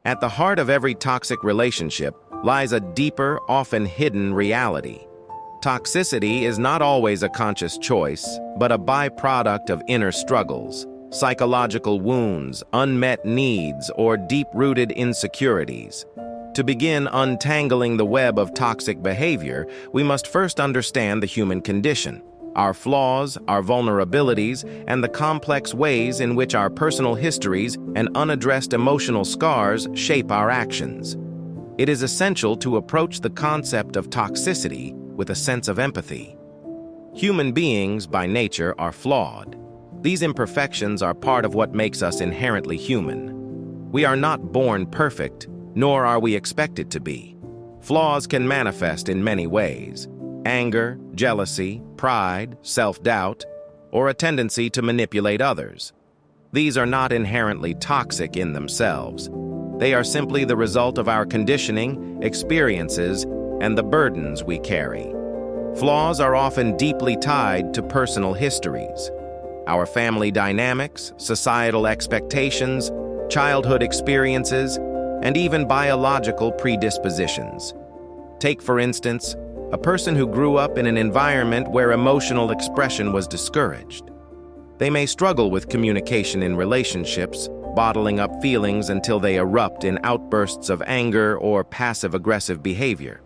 At the heart of every toxic relationship lies a deeper, often hidden reality. Toxicity is not always a conscious choice, but a byproduct of inner struggles, psychological wounds, unmet needs, or deep-rooted insecurities. To begin untangling the web of toxic behavior, we must first understand the human condition, our flaws, our vulnerabilities, and the complex ways in which our personal histories and unaddressed emotional scars shape our actions. It is essential to approach the concept of toxicity with a sense of empathy. Human beings, by nature, are flawed. These imperfections are part of what makes us inherently human. We are not born perfect, nor are we expected to be. Flaws can manifest in many ways: anger, jealousy, pride, self-doubt, or a tendency to manipulate others. These are not inherently toxic in themselves. They are simply the result of our conditioning, experiences, and the burdens we carry. Flaws are often deeply tied to personal histories. Our family dynamics, societal expectations, childhood experiences, and even biological predispositions. Take, for instance, a person who grew up in an environment where emotional expression was discouraged. They may struggle with communication in relationships, bottling up feelings until they erupt in outbursts of anger or passive-aggressive behavior.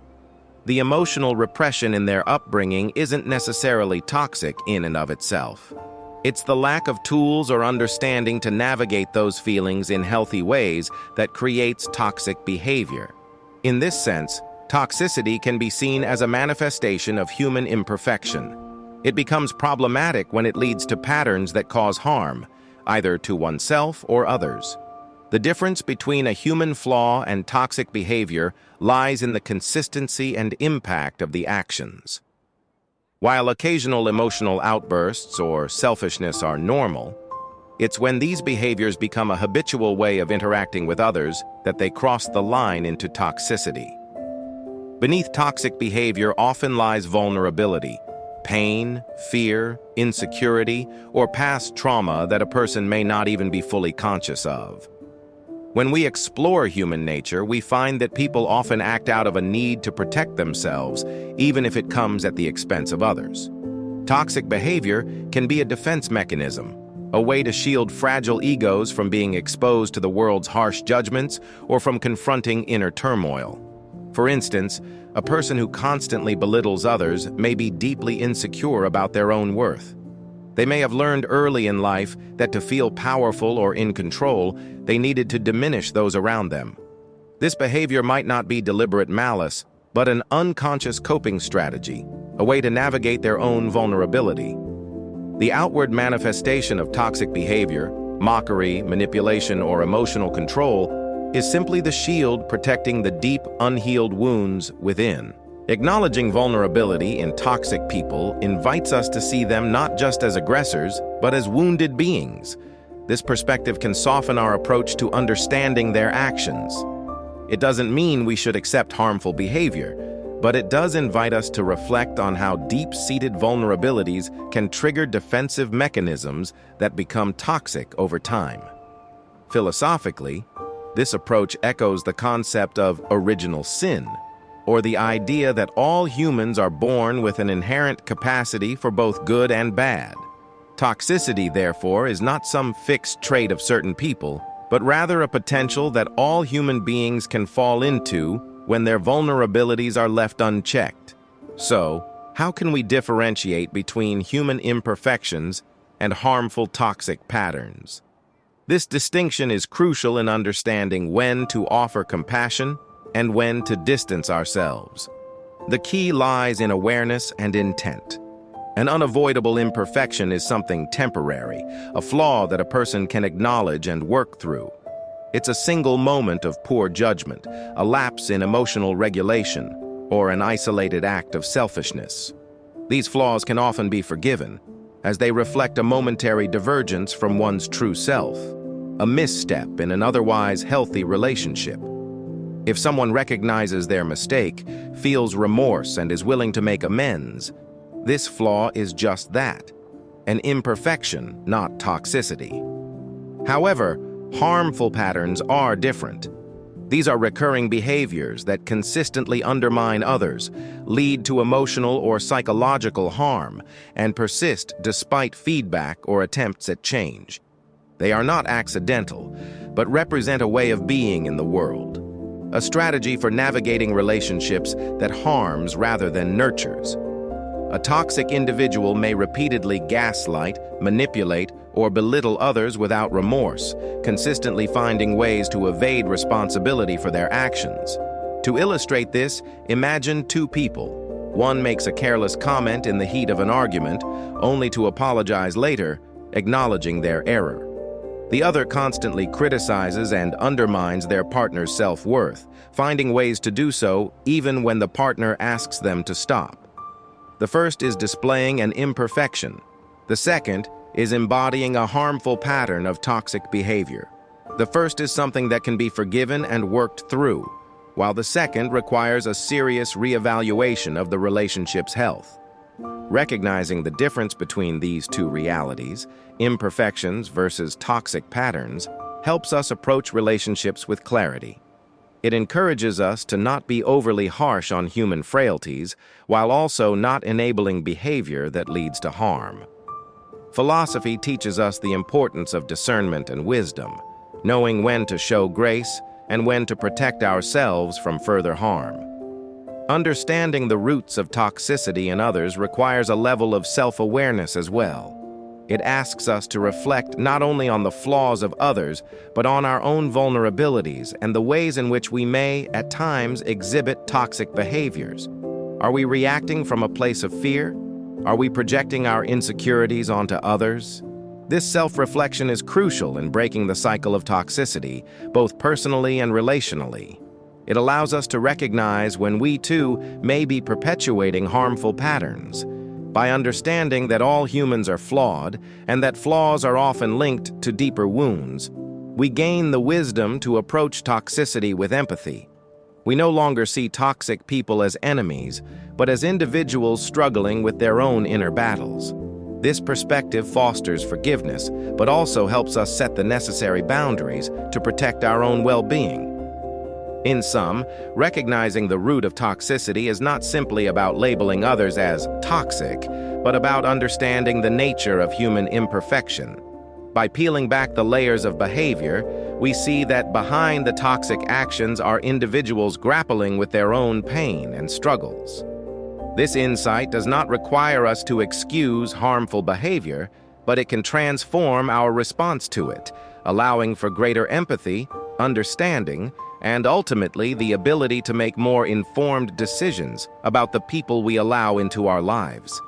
The emotional repression in their upbringing isn't necessarily toxic in and of itself. It's the lack of tools or understanding to navigate those feelings in healthy ways that creates toxic behavior. In this sense, toxicity can be seen as a manifestation of human imperfection. It becomes problematic when it leads to patterns that cause harm, either to oneself or others. The difference between a human flaw and toxic behavior lies in the consistency and impact of the actions. While occasional emotional outbursts or selfishness are normal, it's when these behaviors become a habitual way of interacting with others that they cross the line into toxicity. Beneath toxic behavior often lies vulnerability, pain, fear, insecurity, or past trauma that a person may not even be fully conscious of. When we explore human nature, we find that people often act out of a need to protect themselves, even if it comes at the expense of others. Toxic behavior can be a defense mechanism, a way to shield fragile egos from being exposed to the world's harsh judgments or from confronting inner turmoil. For instance, a person who constantly belittles others may be deeply insecure about their own worth. They may have learned early in life that to feel powerful or in control, they needed to diminish those around them. This behavior might not be deliberate malice, but an unconscious coping strategy, a way to navigate their own vulnerability. The outward manifestation of toxic behavior, mockery, manipulation, or emotional control, is simply the shield protecting the deep, unhealed wounds within. Acknowledging vulnerability in toxic people invites us to see them not just as aggressors, but as wounded beings. This perspective can soften our approach to understanding their actions. It doesn't mean we should accept harmful behavior, but it does invite us to reflect on how deep-seated vulnerabilities can trigger defensive mechanisms that become toxic over time. Philosophically, this approach echoes the concept of original sin, or the idea that all humans are born with an inherent capacity for both good and bad. Toxicity, therefore, is not some fixed trait of certain people, but rather a potential that all human beings can fall into when their vulnerabilities are left unchecked. So, how can we differentiate between human imperfections and harmful toxic patterns? This distinction is crucial in understanding when to offer compassion and when to distance ourselves. The key lies in awareness and intent. An unavoidable imperfection is something temporary, a flaw that a person can acknowledge and work through. It's a single moment of poor judgment, a lapse in emotional regulation, or an isolated act of selfishness. These flaws can often be forgiven, as they reflect a momentary divergence from one's true self, a misstep in an otherwise healthy relationship. If someone recognizes their mistake, feels remorse, and is willing to make amends, this flaw is just that, an imperfection, not toxicity. However, harmful patterns are different. These are recurring behaviors that consistently undermine others, lead to emotional or psychological harm, and persist despite feedback or attempts at change. They are not accidental, but represent a way of being in the world, a strategy for navigating relationships that harms rather than nurtures. A toxic individual may repeatedly gaslight, manipulate, or belittle others without remorse, consistently finding ways to evade responsibility for their actions. To illustrate this, imagine two people. One makes a careless comment in the heat of an argument, only to apologize later, acknowledging their error. The other constantly criticizes and undermines their partner's self-worth, finding ways to do so even when the partner asks them to stop. The first is displaying an imperfection. The second is embodying a harmful pattern of toxic behavior. The first is something that can be forgiven and worked through, while the second requires a serious reevaluation of the relationship's health. Recognizing the difference between these two realities, imperfections versus toxic patterns, helps us approach relationships with clarity. It encourages us to not be overly harsh on human frailties, while also not enabling behavior that leads to harm. Philosophy teaches us the importance of discernment and wisdom, knowing when to show grace and when to protect ourselves from further harm. Understanding the roots of toxicity in others requires a level of self-awareness as well. It asks us to reflect not only on the flaws of others, but on our own vulnerabilities and the ways in which we may, at times, exhibit toxic behaviors. Are we reacting from a place of fear? Are we projecting our insecurities onto others? This self-reflection is crucial in breaking the cycle of toxicity, both personally and relationally. It allows us to recognize when we, too, may be perpetuating harmful patterns. By understanding that all humans are flawed and that flaws are often linked to deeper wounds, we gain the wisdom to approach toxicity with empathy. We no longer see toxic people as enemies, but as individuals struggling with their own inner battles. This perspective fosters forgiveness, but also helps us set the necessary boundaries to protect our own well-being. In sum, recognizing the root of toxicity is not simply about labeling others as toxic, but about understanding the nature of human imperfection. By peeling back the layers of behavior, we see that behind the toxic actions are individuals grappling with their own pain and struggles. This insight does not require us to excuse harmful behavior, but it can transform our response to it, allowing for greater empathy, understanding, and ultimately the ability to make more informed decisions about the people we allow into our lives.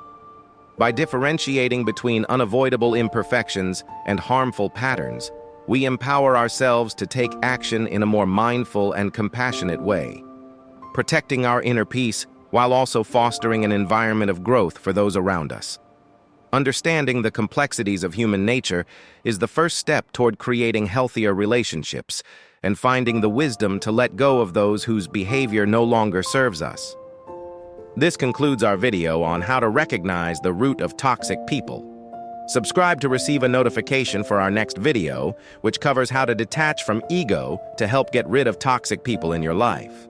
By differentiating between unavoidable imperfections and harmful patterns, we empower ourselves to take action in a more mindful and compassionate way, protecting our inner peace while also fostering an environment of growth for those around us. Understanding the complexities of human nature is the first step toward creating healthier relationships and finding the wisdom to let go of those whose behavior no longer serves us. This concludes our video on how to recognize the root of toxic people. Subscribe to receive a notification for our next video, which covers how to detach from ego to help get rid of toxic people in your life.